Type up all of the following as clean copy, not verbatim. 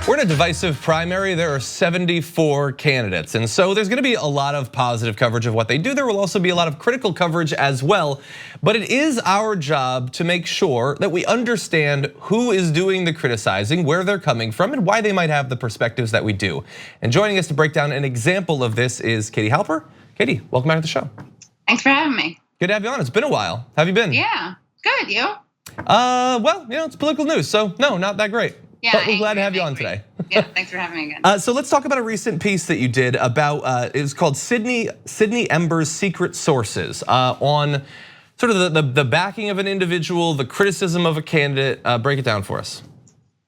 We're in a divisive primary. There are 74 candidates. And so there's gonna be a lot of positive coverage of what they do. There will also be a lot of critical coverage as well. But it is our job to make sure that we understand who is doing the criticizing, where they're coming from, and why they might have the perspectives that we do. And joining us to break down an example of this is Katie Halper. Katie, welcome back to the show. Thanks for having me. Good to have you on. It's been a while. How have you been? Yeah, good. You? Well, it's political news, so no, not that great. Yeah, but we're glad to have you on today. Yeah, thanks for having me again. So let's talk about a recent piece that you did about, it was called Sydney Ember's Secret Sources on sort of the backing of an individual, the criticism of a candidate. Break it down for us.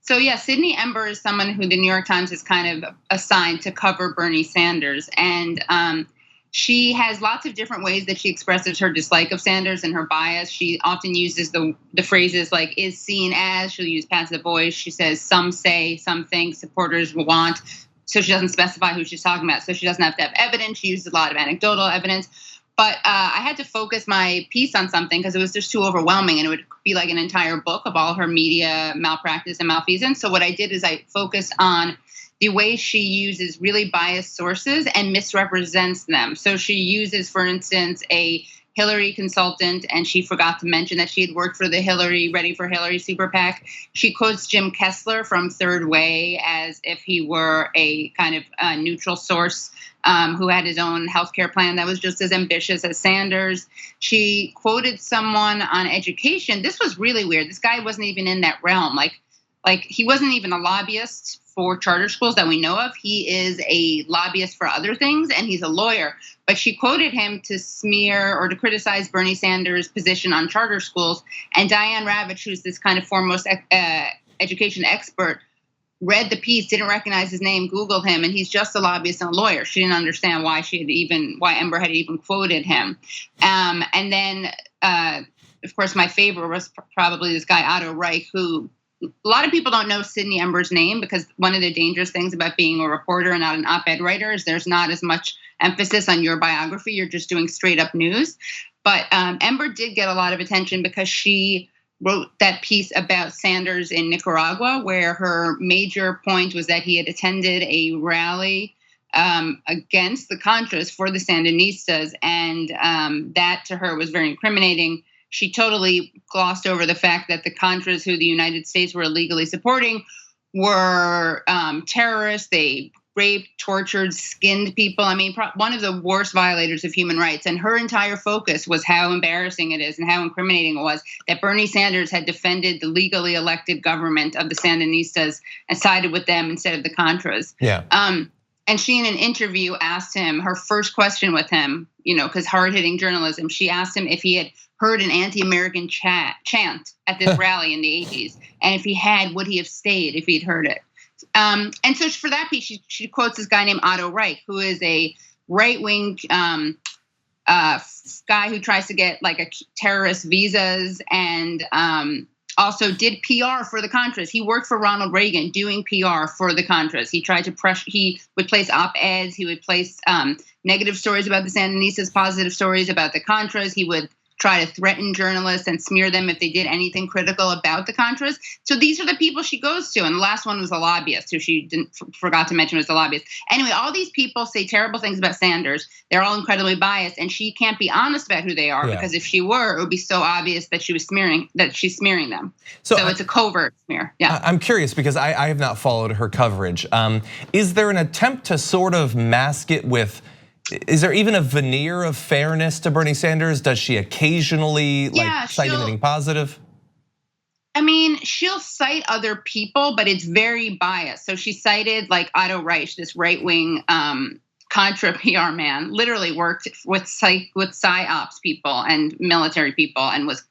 So yeah, Sydney Ember is someone who the New York Times has kind of assigned to cover Bernie Sanders. And she has lots of different ways that she expresses her dislike of Sanders and her bias. She often uses the phrases like is seen as, she'll use passive voice. She says some say, some think, supporters will want. So she doesn't specify who she's talking about. So she doesn't have to have evidence. She uses a lot of anecdotal evidence. But I had to focus my piece on something because it was just too overwhelming and it would be like an entire book of all her media malpractice and malfeasance. So what I did is I focused on the way she uses really biased sources and misrepresents them. So she uses, for instance, a Hillary consultant, and she forgot to mention that she had worked for the Ready for Hillary super PAC. She quotes Jim Kessler from Third Way as if he were a kind of neutral source who had his own healthcare plan that was just as ambitious as Sanders. She quoted someone on education. This was really weird. This guy wasn't even in that realm. Like he wasn't even a lobbyist for charter schools that we know of. He is a lobbyist for other things, and he's a lawyer. But she quoted him to smear or to criticize Bernie Sanders' position on charter schools. And Diane Ravitch, who's this kind of foremost education expert, read the piece, didn't recognize his name, Googled him, and he's just a lobbyist and a lawyer. She didn't understand why Ember had even quoted him. And then, of course, my favorite was probably this guy Otto Reich, who a lot of people don't know Sydney Ember's name because one of the dangerous things about being a reporter and not an op-ed writer is there's not as much emphasis on your biography. You're just doing straight up news. But Ember did get a lot of attention because she wrote that piece about Sanders in Nicaragua, where her major point was that he had attended a rally against the Contras for the Sandinistas. And that to her was very incriminating. She totally glossed over the fact that the Contras, who the United States were illegally supporting, were terrorists. They raped, tortured, skinned people. I mean, one of the worst violators of human rights. And her entire focus was how embarrassing it is and how incriminating it was that Bernie Sanders had defended the legally elected government of the Sandinistas and sided with them instead of the Contras. Yeah. And she, in an interview, asked him, her first question with him, because hard-hitting journalism, she asked him if he had heard an anti-American chant at this rally in the 80s. And if he had, would he have stayed if he'd heard it? And so for that piece, she quotes this guy named Otto Reich, who is a right-wing guy who tries to get like a terrorist visas and also did PR for the Contras. He worked for Ronald Reagan doing PR for the Contras. He tried to he would place op-eds. He would place negative stories about the Sandinistas, positive stories about the Contras. He would try to threaten journalists and smear them if they did anything critical about the Contras. So these are the people she goes to. And the last one was a lobbyist, who she forgot to mention was a lobbyist. Anyway, all these people say terrible things about Sanders. They're all incredibly biased, and she can't be honest about who they are because if she were, it would be so obvious that she's smearing them. So it's a covert smear. Yeah. I'm curious because I have not followed her coverage. Is there an attempt to sort of mask it with? Is there even a veneer of fairness to Bernie Sanders? Does she occasionally cite anything positive? I mean, she'll cite other people, but it's very biased. So she cited like Otto Reich, this right-wing Contra PR man, literally worked with PSYOPs people and military people and was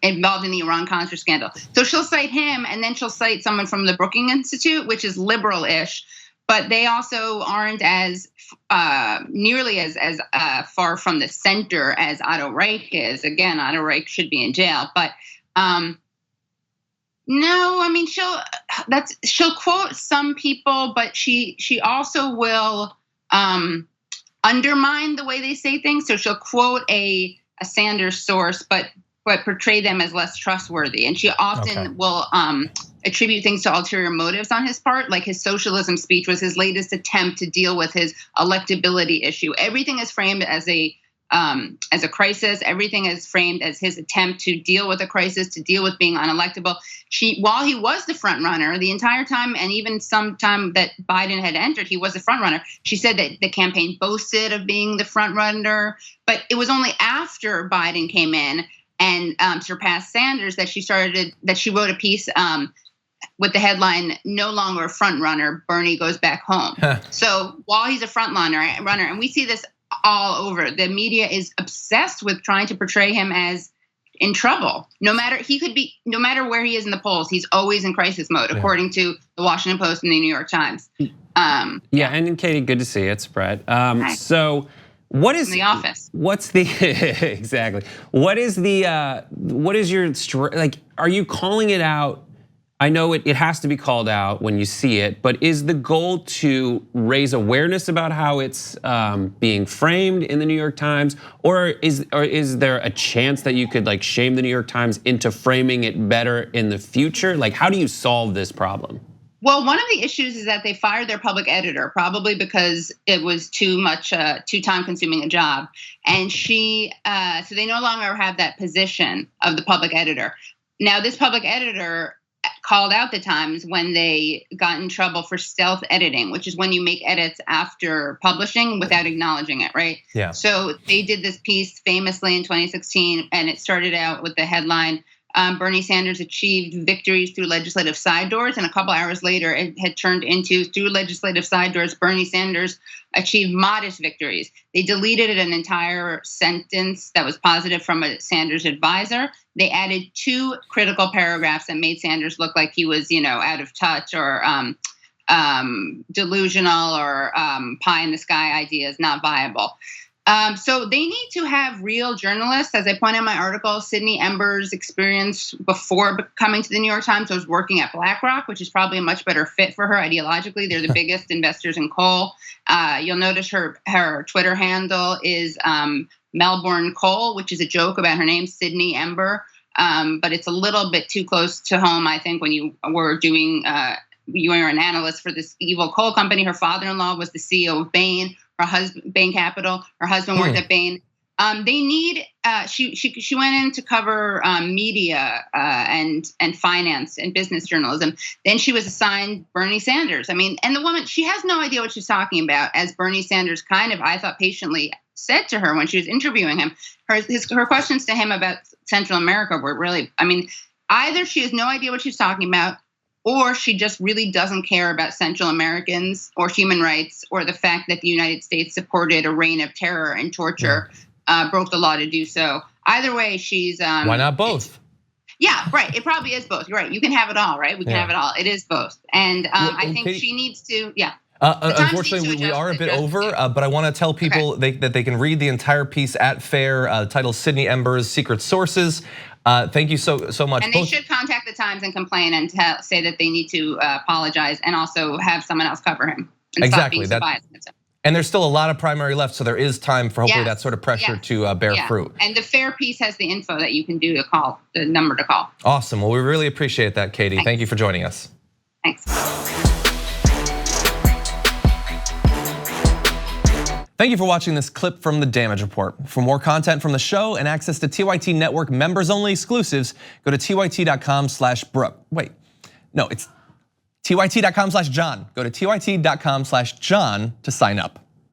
involved in the Iran-Contra scandal. So she'll cite him, and then she'll cite someone from the Brookings Institute, which is liberal-ish, but they also aren't as nearly as far from the center as Otto Reich is. Again, Otto Reich should be in jail, but no, I mean she'll quote some people, but she also will undermine the way they say things. So she'll quote a Sanders source, but portray them as less trustworthy, and she often will attribute things to ulterior motives on his part. Like his socialism speech was his latest attempt to deal with his electability issue. Everything is framed as a crisis. Everything is framed as his attempt to deal with a crisis, to deal with being unelectable. While he was the front runner the entire time, and even some time that Biden had entered, he was the front runner. She said that the campaign boasted of being the front runner, but it was only after Biden came in and surpassed Sanders that she wrote a piece with the headline, "No longer a front runner, Bernie goes back home." So while he's a front runner, and we see this all over, the media is obsessed with trying to portray him as in trouble. No matter where he is in the polls, he's always in crisis mode, according to the Washington Post and the New York Times. Yeah, and Katie, good to see you. It's Brett. So what is the office? What's the exactly? What is your like? Are you calling it out? I know it has to be called out when you see it, but is the goal to raise awareness about how it's being framed in the New York Times, or is there a chance that you could like shame the New York Times into framing it better in the future? Like, how do you solve this problem? Well, one of the issues is that they fired their public editor, probably because it was too time consuming a job, and so they no longer have that position of the public editor. Now, this public editor called out the Times when they got in trouble for stealth editing, which is when you make edits after publishing without acknowledging it, right? Yeah. So they did this piece famously in 2016, and it started out with the headline, Bernie Sanders achieved victories through legislative side doors, and a couple hours later it had turned into, through legislative side doors, Bernie Sanders achieved modest victories. They deleted an entire sentence that was positive from a Sanders advisor. They added 2 critical paragraphs that made Sanders look like he was, out of touch or delusional, or pie in the sky ideas, not viable. So they need to have real journalists. As I point out in my article, Sydney Ember's experience before coming to the New York Times was working at BlackRock, which is probably a much better fit for her ideologically. They're the biggest investors in coal. You'll notice her Twitter handle is Melbourne Coal, which is a joke about her name, Sydney Ember. But it's a little bit too close to home, I think, when you were doing, you were an analyst for this evil coal company. Her father-in-law was the CEO of Bain. Her husband, Bain Capital. Her husband worked at Bain. They need. She went in to cover media and finance and business journalism. Then she was assigned Bernie Sanders. I mean, and the woman, she has no idea what she's talking about. As Bernie Sanders kind of, I thought, patiently said to her when she was interviewing him, her questions to him about Central America were really. I mean, either she has no idea what she's talking about, or she just really doesn't care about Central Americans or human rights, or the fact that the United States supported a reign of terror and torture, broke the law to do so. Either way, she's... Why not both? Yeah, right. It probably is both. You're right. You can have it all, right? We can have it all. It is both. And I think she needs to, Unfortunately, we are a bit over, but I want to tell people that they can read the entire piece at FAIR, titled Sydney Ember's Secret Sources. Thank you so much. And they should contact the Times and complain and say that they need to apologize, and also have someone else cover him. And exactly. Stop being so biased. And there's still a lot of primary left, so there is time for hopefully that sort of pressure to bear fruit. And the FAIR piece has the info that you can do to call, the number to call. Awesome. Well, we really appreciate that, Katie. Thanks. Thank you for joining us. Thanks. Thank you for watching this clip from the Damage Report. For more content from the show and access to TYT Network members-only exclusives, go to tyt.com/Brooke. Wait, no, it's tyt.com/John. Go to tyt.com/John to sign up.